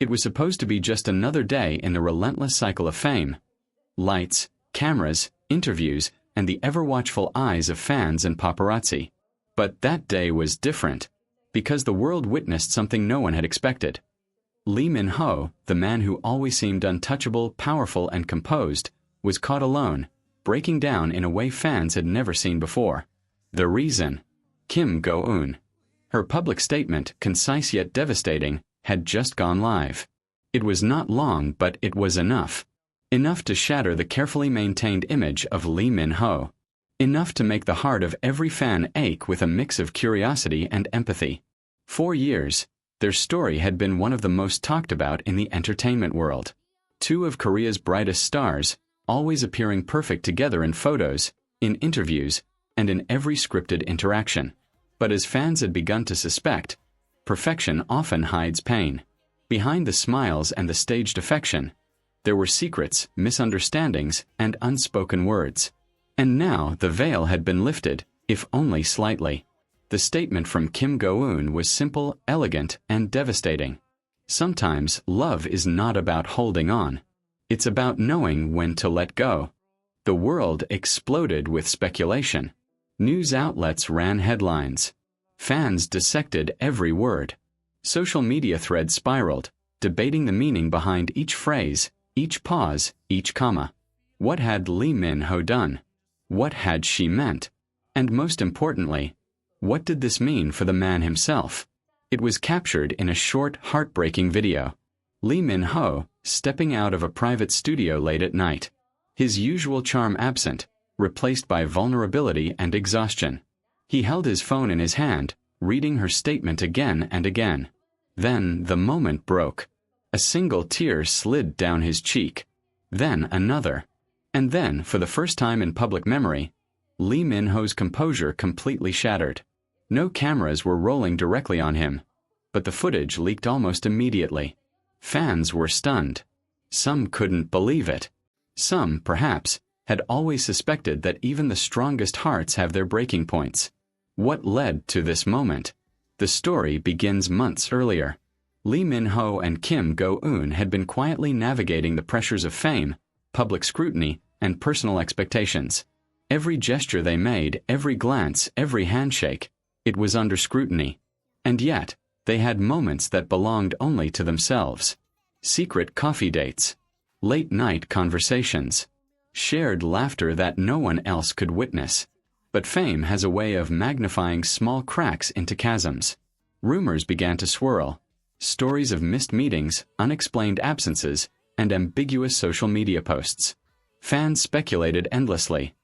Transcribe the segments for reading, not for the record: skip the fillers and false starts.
It was supposed to be just another day in the relentless cycle of fame. Lights, cameras, interviews, and the ever-watchful eyes of fans and paparazzi. But that day was different, because the world witnessed something no one had expected. Lee Min-ho, the man who always seemed untouchable, powerful, and composed, was caught alone, breaking down in a way fans had never seen before. The reason: Kim Go-eun. Her public statement, concise yet devastating, had just gone live. It was not long, but it was enough. Enough to shatter the carefully maintained image of Lee Min-ho. Enough to make the heart of every fan ache with a mix of curiosity and empathy. For years, their story had been one of the most talked about in the entertainment world. Two of Korea's brightest stars, always appearing perfect together in photos, in interviews, and in every scripted interaction. But as fans had begun to suspect, perfection often hides pain. Behind the smiles and the staged affection, there were secrets, misunderstandings, and unspoken words. And now the veil had been lifted, if only slightly. The statement from Kim Go-eun was simple, elegant, and devastating. Sometimes love is not about holding on. It's about knowing when to let go. The world exploded with speculation. News outlets ran headlines. Fans dissected every word. Social media threads spiraled, debating the meaning behind each phrase, each pause, each comma. What had Lee Min-ho done? What had she meant? And most importantly, what did this mean for the man himself? It was captured in a short, heartbreaking video. Lee Min-ho, stepping out of a private studio late at night. His usual charm absent, replaced by vulnerability and exhaustion. He held his phone in his hand, reading her statement again and again. Then the moment broke. A single tear slid down his cheek. Then another. And then, for the first time in public memory, Lee Min-ho's composure completely shattered. No cameras were rolling directly on him, but the footage leaked almost immediately. Fans were stunned. Some couldn't believe it. Some, perhaps, had always suspected that even the strongest hearts have their breaking points. What led to this moment? The story begins months earlier. Lee Min-ho and Kim Go-eun had been quietly navigating the pressures of fame, public scrutiny, and personal expectations. Every gesture they made, every glance, every handshake, it was under scrutiny. And yet, they had moments that belonged only to themselves. Secret coffee dates, late-night conversations, shared laughter that no one else could witness. But fame has a way of magnifying small cracks into chasms. Rumors began to swirl. Stories of missed meetings, unexplained absences, and ambiguous social media posts. Fans speculated endlessly,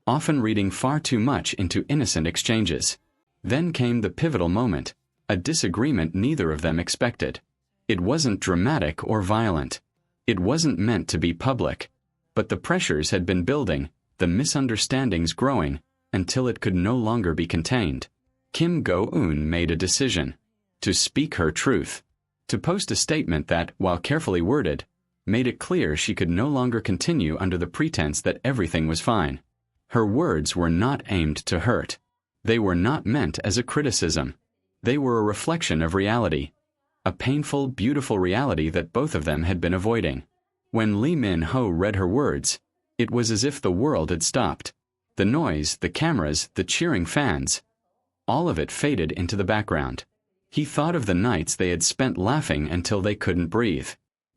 often reading far too much into innocent exchanges. Then came the pivotal moment, a disagreement neither of them expected. It wasn't dramatic or violent. It wasn't meant to be public. But the pressures had been building, the misunderstandings growing, until it could no longer be contained. Kim Go-eun made a decision. To speak her truth. To post a statement that, while carefully worded, made it clear she could no longer continue under the pretense that everything was fine. Her words were not aimed to hurt. They were not meant as a criticism. They were a reflection of reality. A painful, beautiful reality that both of them had been avoiding. When Lee Min-ho read her words, it was as if the world had stopped. The noise, the cameras, the cheering fans, all of it faded into the background. He thought of the nights they had spent laughing until they couldn't breathe.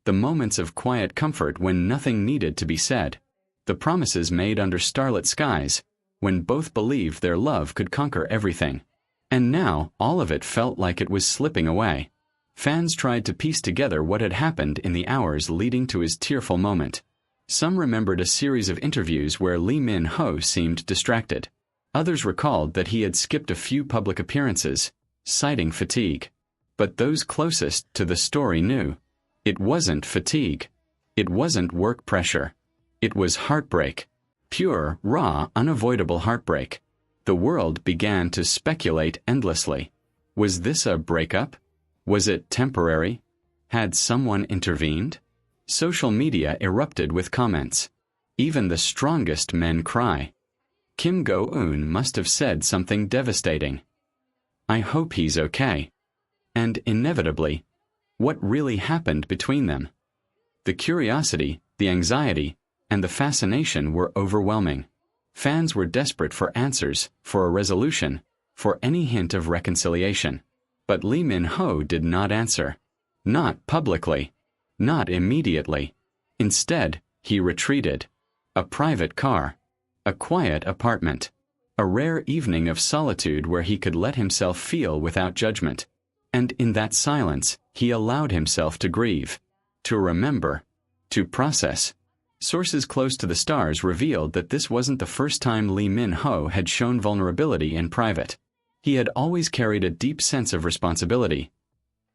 The moments of quiet comfort when nothing needed to be said. The promises made under starlit skies, when both believed their love could conquer everything. And now, all of it felt like it was slipping away. Fans tried to piece together what had happened in the hours leading to his tearful moment. Some remembered a series of interviews where Lee Min-ho seemed distracted. Others recalled that he had skipped a few public appearances, citing fatigue. But those closest to the story knew. It wasn't fatigue. It wasn't work pressure. It was heartbreak. Pure, raw, unavoidable heartbreak. The world began to speculate endlessly. Was this a breakup? Was it temporary? Had someone intervened? Social media erupted with comments. Even the strongest men cry. Kim Go-eun must have said something devastating. I hope he's okay. And inevitably, What really happened between them? The curiosity, the anxiety, and the fascination were overwhelming. Fans were desperate for answers, for a resolution, for any hint of reconciliation. But Lee Min-ho did not answer. Not publicly. Not immediately. Instead, he retreated. A private car. A quiet apartment. A rare evening of solitude where he could let himself feel without judgment. And in that silence, he allowed himself to grieve, to remember, to process. Sources close to the stars revealed that this wasn't the first time Lee Min-ho had shown vulnerability in private. He had always carried a deep sense of responsibility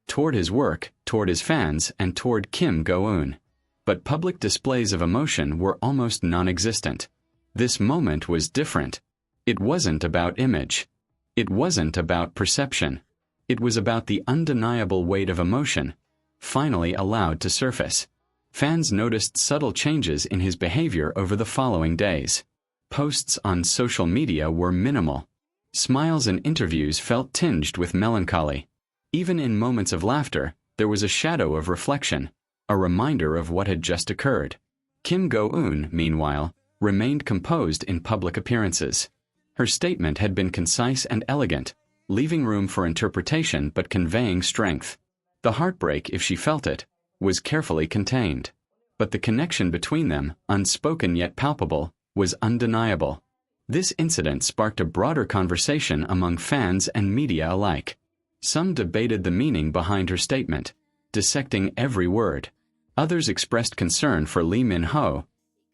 toward his work, toward his fans, and toward Kim Go-eun. But public displays of emotion were almost non-existent. This moment was different. It wasn't about image. It wasn't about perception. It was about the undeniable weight of emotion, finally allowed to surface. Fans noticed subtle changes in his behavior over the following days. Posts on social media were minimal. Smiles and interviews felt tinged with melancholy. Even in moments of laughter, there was a shadow of reflection, a reminder of what had just occurred. Kim Go-eun, meanwhile, remained composed in public appearances. Her statement had been concise and elegant, leaving room for interpretation but conveying strength. The heartbreak, if she felt it, was carefully contained. But the connection between them, unspoken yet palpable, was undeniable. This incident sparked a broader conversation among fans and media alike. Some debated the meaning behind her statement, dissecting every word. Others expressed concern for Lee Min-ho,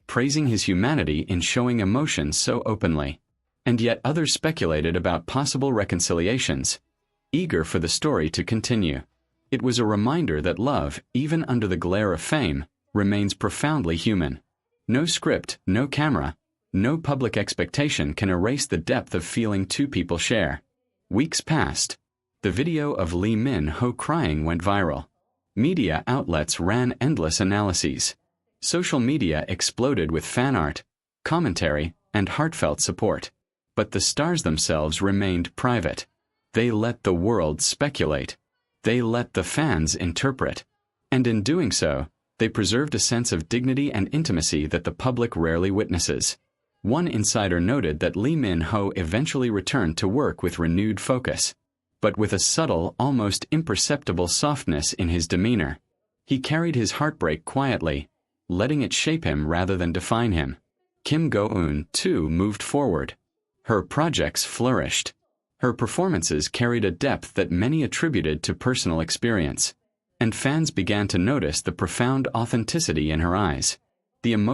praising his humanity in showing emotion so openly. And yet others speculated about possible reconciliations, eager for the story to continue. It was a reminder that love, even under the glare of fame, remains profoundly human. No script, no camera, no public expectation can erase the depth of feeling two people share. Weeks passed. The video of Lee Min-ho crying went viral. Media outlets ran endless analyses. Social media exploded with fan art, commentary, and heartfelt support. But the stars themselves remained private. They let the world speculate. They let the fans interpret. And in doing so, they preserved a sense of dignity and intimacy that the public rarely witnesses. One insider noted that Lee Min-ho eventually returned to work with renewed focus, but with a subtle, almost imperceptible softness in his demeanor. He carried his heartbreak quietly, letting it shape him rather than define him. Kim Go-eun, too, moved forward. Her projects flourished. Her performances carried a depth that many attributed to personal experience. And fans began to notice the profound authenticity in her eyes. The emotion